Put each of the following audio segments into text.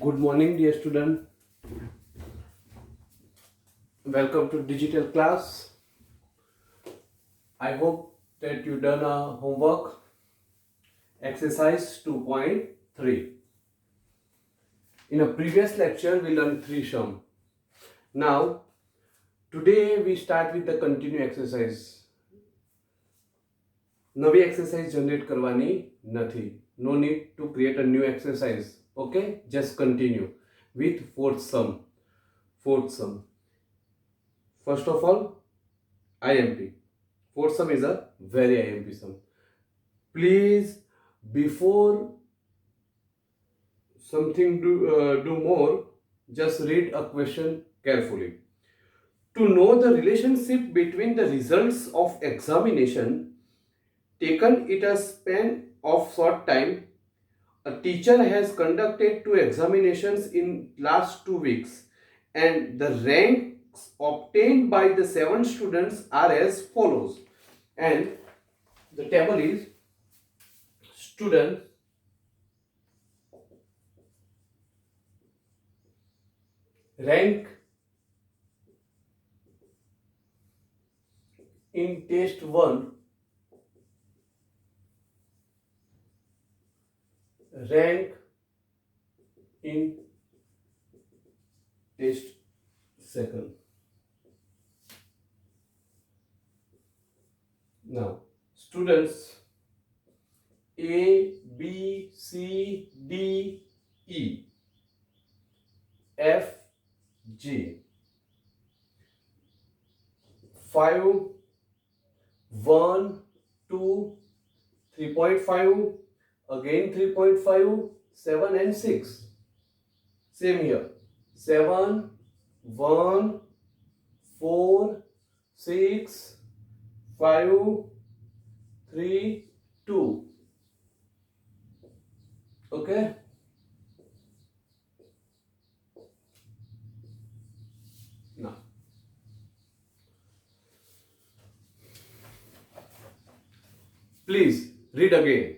Good morning, dear student. Welcome to digital class. I hope that you done a homework. Exercise 2.3. In a previous lecture, we learned three sum. Now, today we start with the continue exercise. નવી exercise generate કરવાની નથી. No need to create a new exercise. Okay, just continue with fourth sum. Fourth sum. First of all, IMP. Fourth sum is a very IMP sum. Please, before something do more, just read a question carefully. To know the relationship between the results of examination taken in a span of short time, a teacher has conducted two examinations in last 2 weeks, and the ranks obtained by the 7 students are as follows. And the table is student rank in test 1, rank in test 2. Now, students A, B, C, D, E, F, G, 5, 1, 2, 3.5, again 3.5, 7 and 6. Same here. 7, 1, 4, 6, 5, 3, 2. Okay? Now, please read again.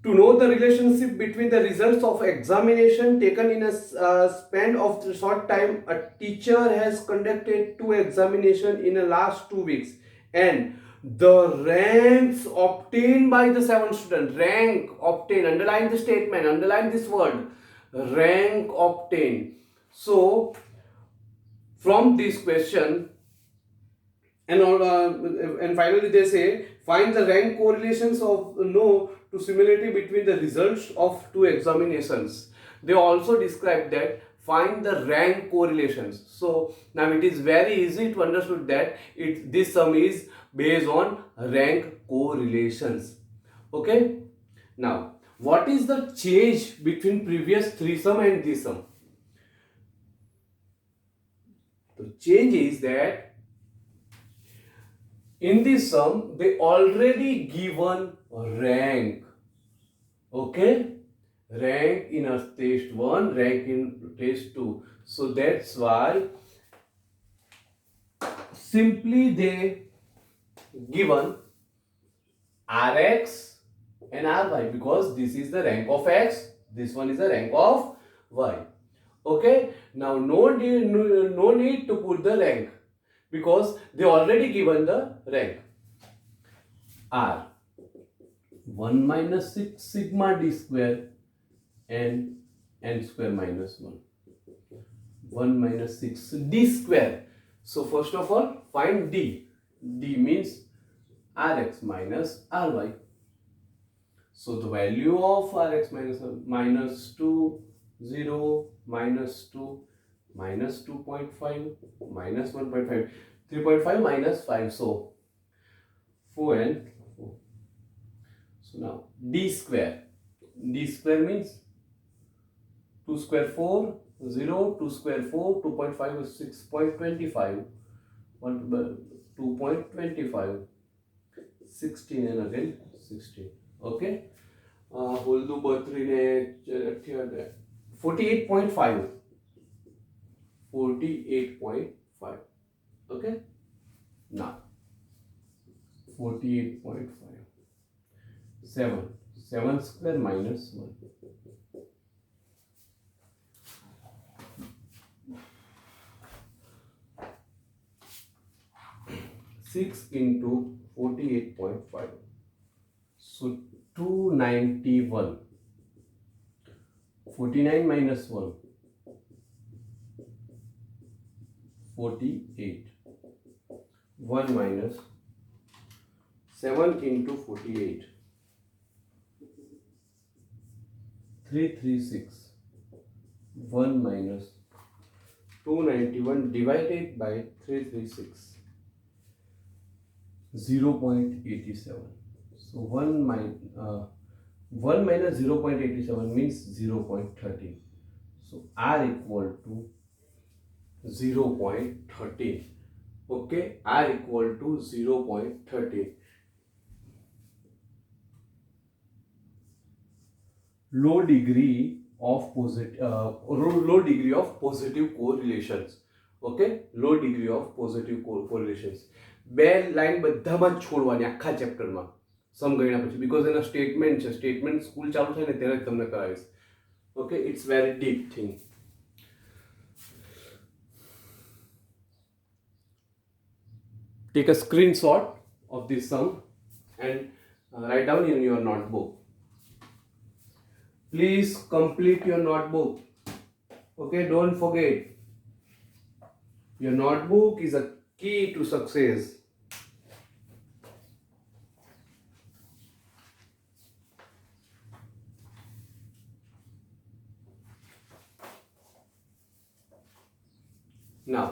To know the relationship between the results of examination taken in a span of short time, a teacher has conducted two examinations in the last 2 weeks, and the ranks obtained by the 7 students, rank obtained, underline the statement, underline this word, rank obtained. So from this question, and finally they say find the rank correlations of no to similarity between the results of two examinations. They also describe that find the rank correlations. So now it is very easy to understand that this sum is based on rank correlations. Okay, now what is the change between previous three sum and this sum? The change is that in this sum they already given rank. Okay, rank in a test 1, rank in test 2. So that's why simply they given Rx and Ry, because this is the rank of X, this one is the rank of Y. Okay, now no need to put the rank, because they already given the rank. R 1 minus 6 sigma d square and n square minus 1. 1 minus 6 d square. So first of all find d. D means Rx minus Ry. So the value of Rx minus 2, 0, minus 2, minus 2.5, minus 1.5, 3.5 minus 5. So 4 and 4. So now d square. D square means 2 square 4, 0, 2 square 4, 2.5 is 6.25, 2.25, 16 and again 16. Okay, whole do 48.5, 48.5. Okay, now 48.5, 7 square minus 1, 6 into 48.5. So 291. 49 minus 1. 48. 1 minus 7 into 48. 336. 1 minus 291 divided by 336. 0.87. So 1 minus 0.87 means 0.13. So R equal to 0.13. Okay, R equal to 0.13. Low degree of positive correlations. Okay, low degree of positive correlations. બે line બધામાં જ છોડવાની આખા ચેપ્ટરમાં સમ ગણ્યા પછી, because એના statement છે, statement school ચાલુ થાય ને ત્યારે જ તમને કરાવીશ. Okay, it's very deep thing. Take a screenshot of this sum and write down in your notebook. Please complete your notebook. Okay, don't forget. Your notebook is a key to success. Now,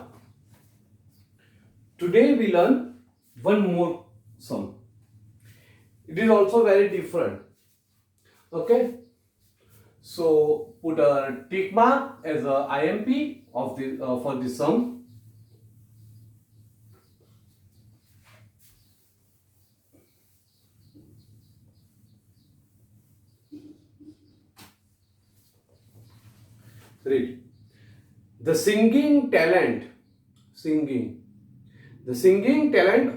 today we learn one more sum. It is also very different. Okay, so put a tick mark as a IMP of the for this sum. Read. The singing talent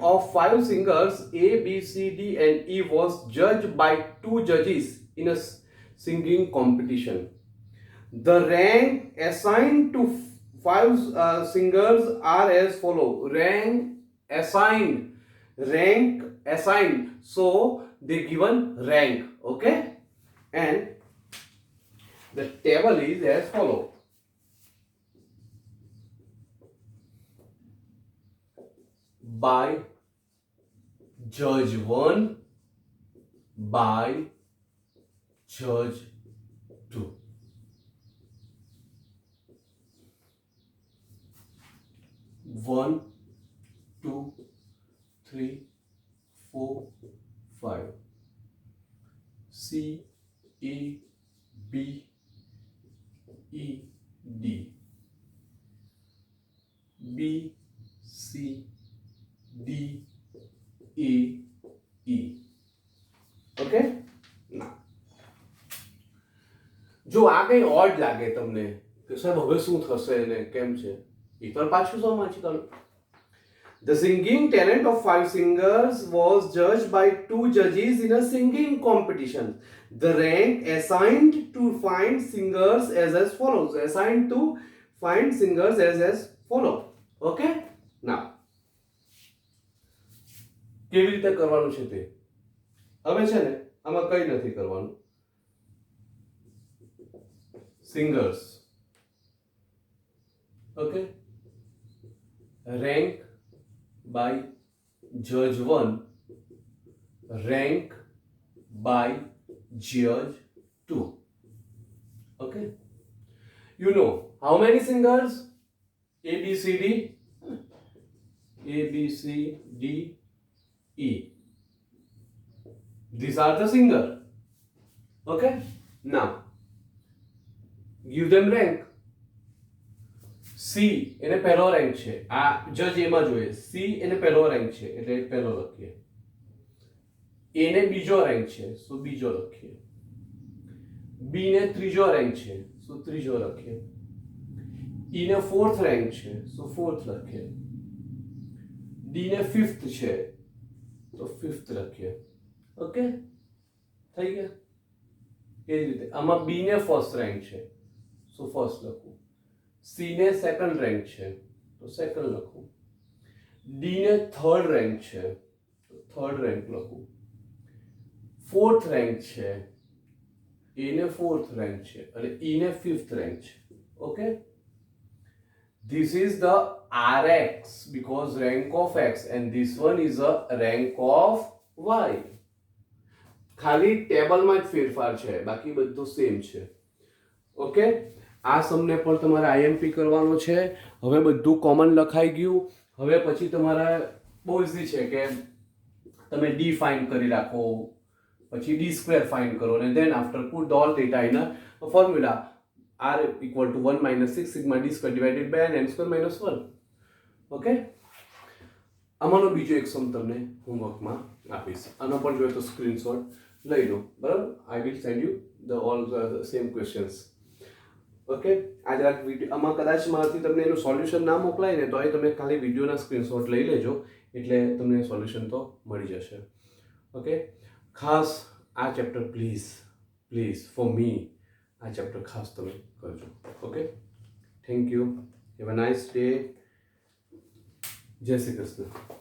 of 5 singers A, B, C, D and E was judged by 2 judges in a singing competition. The rank assigned to 5 singers are as follow. Rank assigned. So they given rank. Okay, and the table is as follow. By judge 1, by judge 2. One, 2, 3, 4, 5. C, A, B, E, D. B, C, D, E, E. Okay? ના જો આ કઈ odd લાગે તમને કે સાહેબ હવે શું થશે ને કેમ છે, એ તો પાછું સમ વાંચી કાઢો. The singing talent of 5 singers was judged by 2 judges in a singing competition. The rank assigned to find singers as follows. Assigned to find singers as follow. Okay? Now, કેવી રીતે કરવાનું છે તે હવે છે ને આમાં કઈ નથી કરવાનું. Singers. Okay? Rank by judge 1, rank by judge 2. Okay, you know how many singers? A, B, C, D. A, B, C, D, E. These are the singer. Okay, now give them rank. C એને પહેલો rank છે, આ જજ એમાં જોઈએ. C એને પહેલો rank છે એટલે પહેલો લખીએ. A ને બીજો રેન્ક છે સો બીજો લખીએ. B ને ત્રીજો રેન્ક છે સો ત્રીજો લખીએ. E ને ફોર્થ રેન્ક છે સો ફોર્થ લખીએ. D ને ફિફ્થ છે તો ફિફ્થ લખીએ. ઓકે, થઈ ગયા. એ જ રીતે આમાં B ને ફર્સ્ટ રેન્ક છે સો ફર્સ્ટ લખું. C ને સેકન્ડ રેન્ક છે તો સેકન્ડ લખું. ડી ને થર્ડ રેન્ક છે, થર્ડ રેન્ક લખું. ફોર્થ રેન્ક છે, એ ને ફોર્થ રેન્ક છે અને ઈ ને ફિફ્થ રેન્ક છે. Okay, this is the rx because rank of x and this one is a rank of y. ખાલી ટેબલમાં જ ફેરફાર છે, બાકી બધું સેમ છે. ઓકે, આ સમને પણ તમારે આઈએમપી કરવાનો છે. હવે બધું કોમન લખાઈ ગયું. હવે પછી તમારા બહુ ઇઝી છે કે તમે ડી ફાઇન્ડ કરી રાખો, પછી ડી સ્ક્વેર ફાઇન્ડ કરો અને then after put all data in a formula r equal to 1 minus 6 sigma d square divided by n square minus 1. Okay, આમાંનો બીજો એક સમ તમને હોમવર્કમાં આપીશ. આનો પણ જોઈએ તો સ્ક્રીનશોટ લઈ લો. બરાબર, I will send you the all the same questions. Okay, આ જરાક વિડીયો આમાં કદાચ મારાથી તમને એનું સોલ્યુશન ના મોકલાય ને તો એ તમે ખાલી વિડીયોના સ્ક્રીનશોટ લઈ લેજો, એટલે તમને સોલ્યુશન તો મળી જશે. ઓકે, ખાસ આ ચેપ્ટર પ્લીઝ ફોર મી આ ચેપ્ટર ખાસ તમે કરજો. Okay, thank you, have a nice day. જય શ્રી કૃષ્ણ.